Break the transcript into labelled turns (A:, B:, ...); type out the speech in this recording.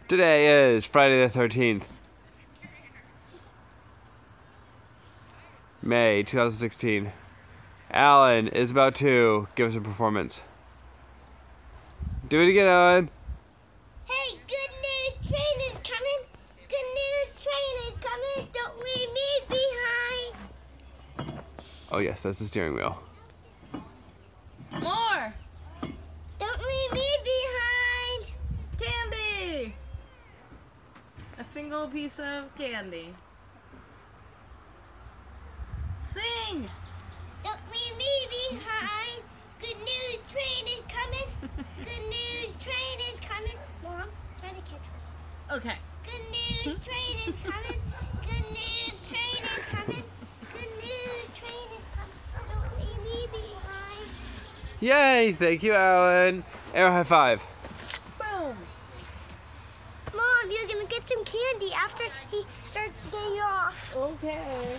A: Today is Friday the 13th, May 2016. Alan is about to give us a performance. Do it again, Alan.
B: Hey, good news, train is coming. Good news, train is coming. Don't leave me behind.
A: Oh yes, that's the steering wheel.
C: More!
B: Don't leave me behind.
C: Candy! A single piece of candy. Sing!
B: Don't leave me behind. Good news, train is coming. Good news, train is coming. Mom, try to catch her.
C: Okay.
B: Good news, train is coming. Good news, train is coming. Good news, train is coming. Don't leave me behind.
A: Yay! Thank you, Alan. Air high five.
C: Boom!
B: Mom, you're gonna get some candy after he starts getting off.
C: Okay.